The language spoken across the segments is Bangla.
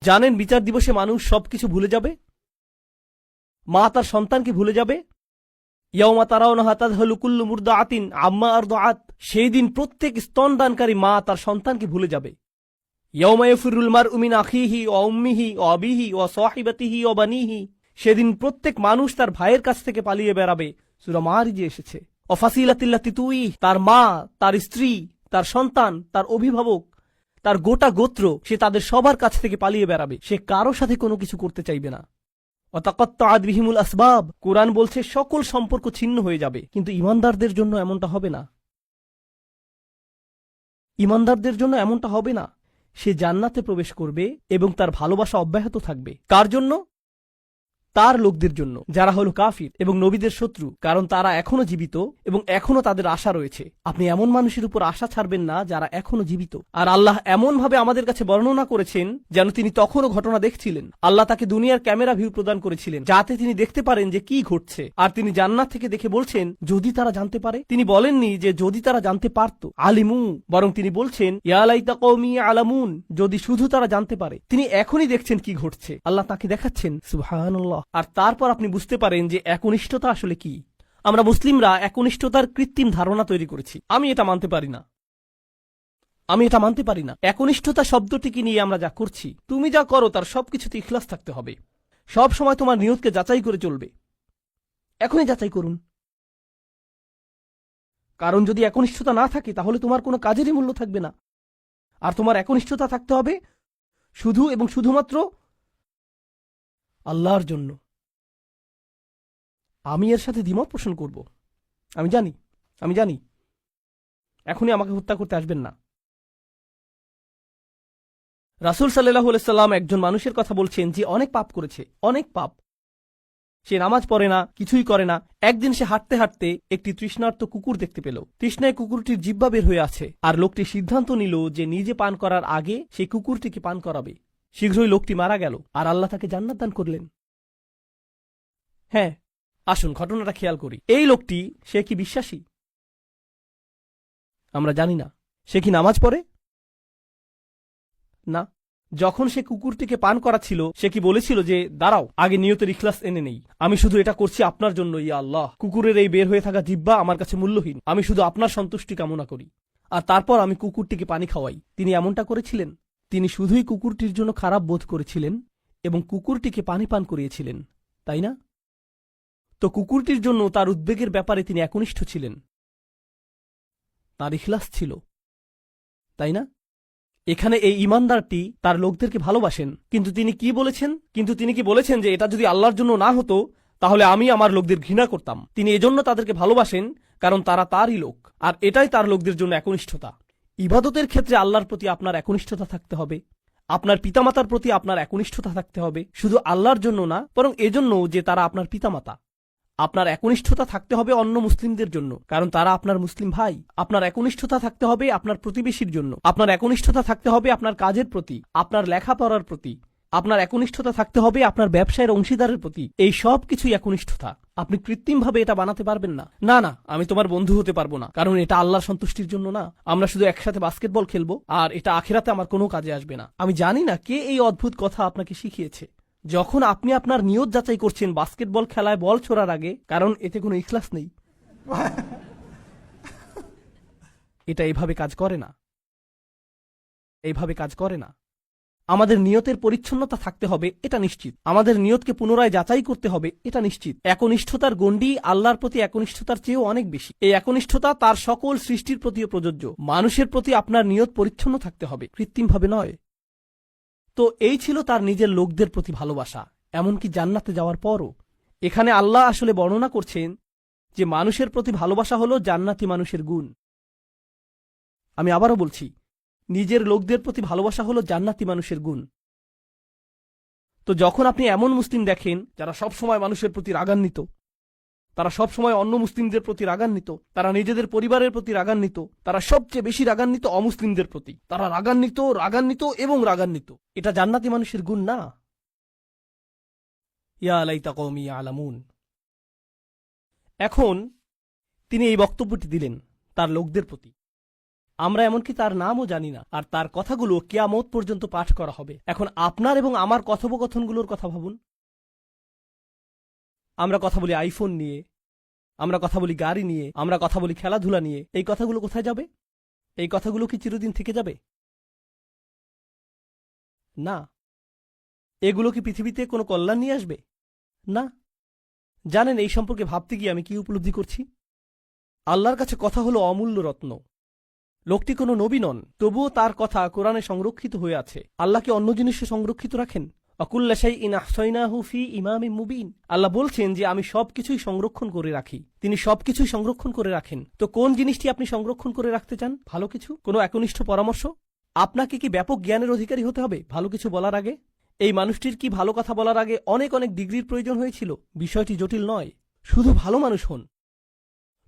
জানেন বিচার দিবসে মানুষ সবকিছু ভুলে যাবে, মা তার সন্তানকে ভুলে যাবে। ইয়াউমা তারাউনাহা তাযহালু কুল্লু মুরদিআতিন আম্মা আরদাআত, সেই দিন প্রত্যেক স্তনদানকারী মা তার সন্তানকে ভুলে যাবে। ইয়াউমা ইয়াফিরুল মারউ মিন আখিহি ওয়া উম্মিহি ওয়া আবিহি ওয়া সাহিবাতিহি ওয়া বানিহি, সেদিন প্রত্যেক মানুষ তার ভাইয়ের কাছ থেকে পালিয়ে বেড়াবে। সূরা মারিজে এসেছে। ওয়া ফাসিলাতিল্লাতি তুই, তার মা, তার স্ত্রী, তার সন্তান, তার অভিভাবক, তার গোটা গোত্র, সে তাদের সবার কাছ থেকে পালিয়ে বেড়াবে। সে কারো সাথে কোনো কিছু করতে চাইবে না। ওয়াতাকাত্তাআত বিহিমুল আসবাব, কুরআন বলছে সকল সম্পর্ক ছিন্ন হয়ে যাবে। কিন্তু ঈমানদারদের জন্য এমনটা হবে না। ঈমানদারদের জন্য এমনটা হবে না। সে জান্নাতে প্রবেশ করবে এবং তার ভালোবাসা অব্যাহত থাকবে। কার জন্য? তার লোকদের জন্য, যারা হলো কাফির এবং নবীদের শত্রু, কারণ তারা এখনো জীবিত এবং এখনো তাদের আশা রয়েছে। আপনি এমন মানুষের উপর আশা ছাড়বেন না যারা এখনো জীবিত। আর আল্লাহ এমন ভাবে আমাদের কাছে বর্ণনা করেছেন যেন তিনি তখনও ঘটনা দেখছিলেন। আল্লাহ তাকে দুনিয়ার ক্যামেরা ভিউ প্রদান করেছিলেন যাতে তিনি দেখতে পারেন যে কি ঘটছে। আর তিনি জান্নাত থেকে দেখে বলছেন যদি তারা জানতে পারে। তিনি বলেননি যে যদি তারা জানতে পারত, আলিমু, বরং তিনি বলছেন ইয়া লাইতা কওমি আলামুন, যদি শুধু তারা জানতে পারে। তিনি এখনই দেখছেন কি ঘটছে, আল্লাহ তাকে দেখাচ্ছেন। সুবহানাল্লাহ। আর তারপর আপনি বুঝতে পারেন যে একনিষ্ঠতা আসলে কি। আমরা মুসলিমরা একনিষ্ঠতার কৃত্রিম ধারণা তৈরি করেছি। আমি এটা মানতে পারি না। একনিষ্ঠতা শব্দটিকে নিয়ে আমরা যা করছি, তুমি যা করো তার সবকিছুতে ইখলাস থাকতে হবে। সব সময় তোমার নিয়তকে যাচাই করে চলবে। এখনই যাচাই করুন। কারণ যদি একনিষ্ঠতা না থাকে তাহলে তোমার কোনো কাজেরই মূল্য থাকবে না। আর তোমার একনিষ্ঠতা থাকতে হবে শুধু এবং শুধুমাত্র আল্লাহর জন্য। আমি এর সাথে দ্বিমত পোষণ করব। আমি জানি এখনই আমাকে হত্যা করতে আসবেন না। রাসূল সাল্লাল্লাহু আলাইহি সাল্লাম একজন মানুষের কথা বলছেন যে অনেক পাপ করেছে, অনেক পাপ। সে নামাজ পড়ে না, কিছুই করে না। একদিন সে হাঁটতে হাঁটতে একটি তৃষ্ণার্ত কুকুর দেখতে পেল। তৃষ্ণায় কুকুরটির জিহ্বা বের হয়ে আছে। আর লোকটি সিদ্ধান্ত নিল যে নিজে পান করার আগে সেই কুকুরটিকে পান করাবে। শীঘ্রই লোকটি মারা গেল আর আল্লাহ তাকে জান্নাত দান করলেন। হ্যাঁ, আসুন ঘটনাটা খেয়াল করি। এই লোকটি, সে কি বিশ্বাসী? আমরা জানি না। সে কি নামাজ পড়ে? না। যখন সে কুকুরটিকে পান করাচ্ছিল, সে কি বলেছিল যে দাঁড়াও, আগে নিয়তের ইখলাস এনে নেই, আমি শুধু এটা করছি আপনার জন্য, ইয়া আল্লাহ, কুকুরের এই বের হয়ে থাকা জিহ্বা আমার কাছে মূল্যহীন, আমি শুধু আপনার সন্তুষ্টি কামনা করি, আর তারপর আমি কুকুরটিকে পানি খাওয়াই। তিনি এমনটা করেছিলেন? তিনি শুধুই কুকুরটির জন্য খারাপ বোধ করেছিলেন এবং কুকুরটিকে পানি পান করিয়েছিলেন, তাই না? তো কুকুরটির জন্য তার উদ্বেগের ব্যাপারে তিনি একনিষ্ঠ ছিলেন, তার ইখলাস ছিল, তাই না? এখানে এই ঈমানদারটি তার লোকদেরকে ভালোবাসেন, কিন্তু তিনি কি বলেছেন যে এটা যদি আল্লাহর জন্য না হতো তাহলে আমি আমার লোকদের ঘৃণা করতাম। তিনি এজন্য তাদেরকে ভালোবাসেন কারণ তারা তারই লোক, আর এটাই তার লোকদের জন্য একনিষ্ঠতা। ইবাদতের ক্ষেত্রে আল্লাহর প্রতি আপনার একনিষ্ঠতা থাকতে হবে, আপনার পিতামাতার প্রতি আপনার একনিষ্ঠতা থাকতে হবে, শুধু আল্লাহর জন্য না, বরং এজন্য যে তারা আপনার পিতামাতা। আপনার একনিষ্ঠতা থাকতে হবে অন্য মুসলিমদের জন্য, কারণ তারা আপনার মুসলিম ভাই। আপনার একনিষ্ঠতা থাকতে হবে আপনার প্রতিবেশীর জন্য। আপনার একনিষ্ঠতা থাকতে হবে আপনার কাজের প্রতি, আপনার লেখাপড়ার প্রতি। আপনার একনিষ্ঠতা থাকতে হবে আপনার ব্যবসায়ের অংশীদারের প্রতি। এই সব কিছুই একনিষ্ঠতা। আপনি কৃত্রিমভাবে এটা বানাতে পারবেন না। না, আমি তোমার বন্ধু হতে পারবো না, কারণ এটা আল্লাহর সন্তুষ্টির জন্য না। আমরা শুধু একসাথে বাস্কেটবল খেলবো আর এটা আখিরাতে আমার কোনো কাজে আসবে না। আমি জানি না কে এই অদ্ভুত কথা আপনাকে শিখিয়েছে। যখন আপনি আপনার নিয়ত যাচাই করছেন বাস্কেটবল খেলায় বল ছোড়ার আগে, কারণ এতে কোনো ইখলাস নেই। এটা এইভাবে কাজ করে না। আমাদের নিয়তের পরিচ্ছন্নতা থাকতে হবে, এটা নিশ্চিত। আমাদের নিয়তকে পুনরায় যাচাই করতে হবে, এটা নিশ্চিত। একনিষ্ঠতার গণ্ডি আল্লাহর প্রতি একনিষ্ঠতার চেয়েও অনেক বেশি। এই একনিষ্ঠতা তার সকল সৃষ্টির প্রতিও প্রযোজ্য। মানুষের প্রতি আপনার নিয়ত পরিচ্ছন্ন থাকতে হবে, কৃত্রিমভাবে নয়। তো এই ছিল তার নিজের লোকদের প্রতি ভালোবাসা, এমনকি জান্নাতে যাওয়ার পরও। এখানে আল্লাহ আসলে বর্ণনা করছেন যে মানুষের প্রতি ভালোবাসা হলো জান্নাতি মানুষের গুণ। আমি আবারও বলছি, নিজের লোকদের প্রতি ভালোবাসা হলো জান্নাতি মানুষের গুণ। তো যখন আপনি এমন মুসলিম দেখেন যারা সবসময় মানুষের প্রতি রাগান্বিত, তারা সবসময় অন্য মুসলিমদের প্রতি রাগান্বিত, তারা নিজেদের পরিবারের প্রতি রাগান্বিত, তারা সবচেয়ে বেশি রাগান্বিত অমুসলিমদের প্রতি, তারা রাগান্বিত, এটা জান্নাতি মানুষের গুণ না। ইয়া লাইতা কওমি ইয়ালামুন। এখন তিনি এই বক্তব্যটি দিলেন তার লোকদের প্রতি। আমরা এমনকি তার নামও জানি না, আর তার কথাগুলো কিয়ামত পর্যন্ত পাঠ করা হবে। এখন আপনার এবং আমার কথোপকথনগুলোর কথা ভাবুন। আমরা কথা বলি আইফোন নিয়ে, আমরা কথা বলি গাড়ি নিয়ে, আমরা কথা বলি খেলাধুলা নিয়ে। এই কথাগুলো কোথায় যাবে? এই কথাগুলো কি চিরদিন থেকে যাবে? না। এগুলো কি পৃথিবীতে কোনো কল্যাণ নিয়ে আসবে? না। জানেন এই সম্পর্কে ভাবতে গিয়ে আমি কি উপলব্ধি করছি? আল্লাহর কাছে কথা হলো অমূল্য রত্ন। লোকটি কোনো নবী নন, তবুও তার কথা কোরআনে সংরক্ষিত হয়ে আছে। আল্লাহ কি অন্য জিনিসে সংরক্ষিত রাখেন? অকুল্লা শাইইন আহসাইনাহু ফি ইমামিম মুবিন। আল্লাহ বলছেন যে আমি সবকিছুই সংরক্ষণ করে রাখি। তিনি সবকিছুই সংরক্ষণ করে রাখেন। তো কোন জিনিসটি আপনি সংরক্ষণ করে রাখতে চান? ভালো কিছু, কোনো একনিষ্ঠ পরামর্শ? আপনাকে কি ব্যাপক জ্ঞানের অধিকারী হতে হবে ভালো কিছু বলার আগে? এই মানুষটির কি ভালো কথা বলার আগে অনেক অনেক ডিগ্রির প্রয়োজন হয়েছিল? বিষয়টি জটিল নয়, শুধু ভালো মানুষ হন।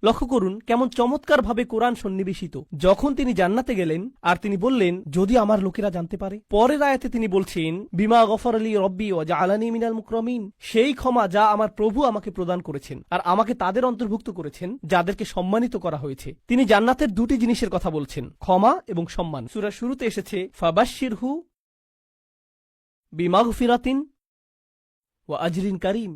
লক্ষ্য করুন কেমন চমৎকারভাবে কোরআন সন্নিবেশিত। যখন তিনি জান্নাতে গেলেন আর তিনি বললেন যদি আমার লোকেরা জানতে পারে, পরের আয়াতে তিনি বলছেন বিমা গফর আলী রব্বি ও জাআলানি মিনাল মুকরামিন, সেই ক্ষমা যা আমার প্রভু আমাকে প্রদান করেছেন আর আমাকে তাদের অন্তর্ভুক্ত করেছেন যাদেরকে সম্মানিত করা হয়েছে। তিনি জান্নাতের দুটি জিনিসের কথা বলছেন, ক্ষমা এবং সম্মান। সূরার শুরুতে এসেছে ফাবাশশিরহু বিমাগফিরাতিন ওয়া আজরিন কারীম।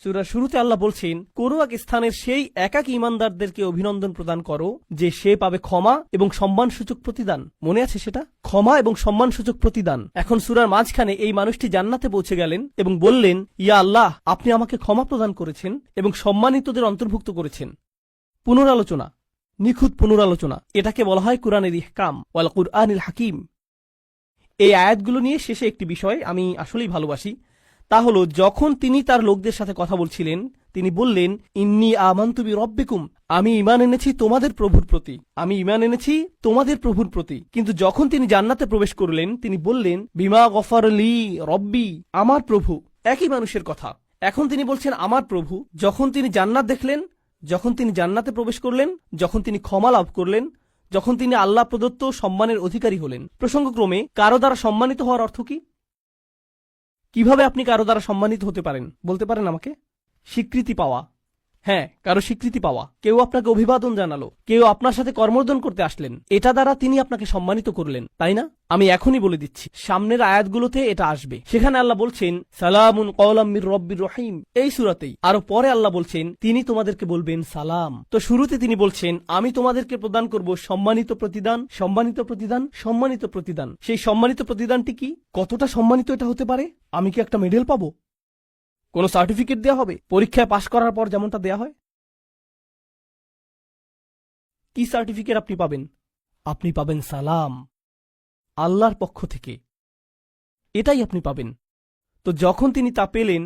সূরার শুরুতে আল্লাহ বলছেন কোন এক স্থানের সেই একাকী ঈমানদারদেরকে অভিনন্দন প্রদান করো যে সে পাবে ক্ষমা এবং সম্মানসূচক প্রতিদান। মনে আছে সেটা? ক্ষমা এবং সম্মানসূচক প্রতিদান। এখন সূরার মাঝখানে এই মানুষটি জান্নাতে পৌঁছে গেলেন এবং বললেন ইয়া আল্লাহ, আপনি আমাকে ক্ষমা প্রদান করেছেন এবং সম্মানিতদের অন্তর্ভুক্ত করেছেন। পুনরালোচনা, নিখুঁত পুনরালোচনা, এটাকে বলা হয় কুরআনের ইহকাম ওয়াল কুরআনিল হাকিম। এই আয়াতগুলো নিয়ে শেষে একটি বিষয় আমি আসলেই ভালোবাসি, তা হল যখন তিনি তার লোকদের সাথে কথা বলছিলেন তিনি বললেন ইন্নী আমানতু বিরব্বিকুম, আমি ঈমান এনেছি তোমাদের প্রভুর প্রতি, আমি ঈমান এনেছি তোমাদের প্রভুর প্রতি। কিন্তু যখন তিনি জান্নাতে প্রবেশ করলেন তিনি বললেন বিমা গফর লি রব্বি, আমার প্রভু। একই মানুষের কথা। এখন তিনি বলছেন আমার প্রভু। যখন তিনি জান্নাত দেখলেন, যখন তিনি জান্নাতে প্রবেশ করলেন, যখন তিনি ক্ষমা লাভ করলেন, যখন তিনি আল্লাহ প্রদত্ত সম্মানের অধিকারী হলেন। প্রসঙ্গক্রমে কারো দ্বারা সম্মানিত হওয়ার অর্থ কি? কিভাবে আপনি কারো দ্বারা সম্মানিত হতে পারেন বলতে পারেন আমাকে? স্বীকৃতি পাওয়া। হ্যাঁ, কারো স্বীকৃতি পাওয়া। কেউ আপনাকে অভিবাদন জানালো, কেউ আপনার সাথে কর্মর্দন করতে আসলেন, এটা দ্বারা তিনি আপনাকে সম্মানিত করলেন, তাই না? আমি এখনই বলে দিচ্ছি সামনের আয়াতগুলোতে এটা আসবে। সেখানে আল্লাহ বলছেন সালামুন কওলাম মির রব্বির রহিম, এই সূরাতেই। আরো পরে আল্লাহ বলছেন তিনি তোমাদেরকে বলবেন সালাম। তো শুরুতে তিনি বলছেন আমি তোমাদেরকে প্রদান করব সম্মানিত প্রতিদান, সম্মানিত প্রতিদান, সম্মানিত প্রতিদান। সেই সম্মানিত প্রতিদানটি কি? কতটা সম্মানিত এটা হতে পারে? আমি কি একটা মেডেল পাবো? কোনো সার্টিফিকেট দেয়া হবে পরীক্ষায় পাশ করার পর যেমনটা দেয়া হয়? কি সার্টিফিকেট আপনি পাবেন? আপনি পাবেন সালাম, আল্লাহর পক্ষ থেকে। এটাই আপনি পাবেন। তো যখন তিনি তা পেলেন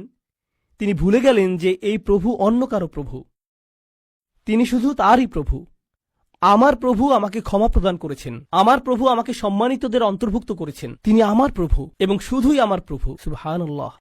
তিনি ভুলে গেলেন যে এই প্রভু অন্য কারো প্রভু, তিনি শুধু তারই প্রভু। আমার প্রভু আমাকে ক্ষমা প্রদান করেছেন, আমার প্রভু আমাকে সম্মানিতদের অন্তর্ভুক্ত করেছেন, তিনি আমার প্রভু এবং শুধুই আমার প্রভু। সুবহানাল্লাহ।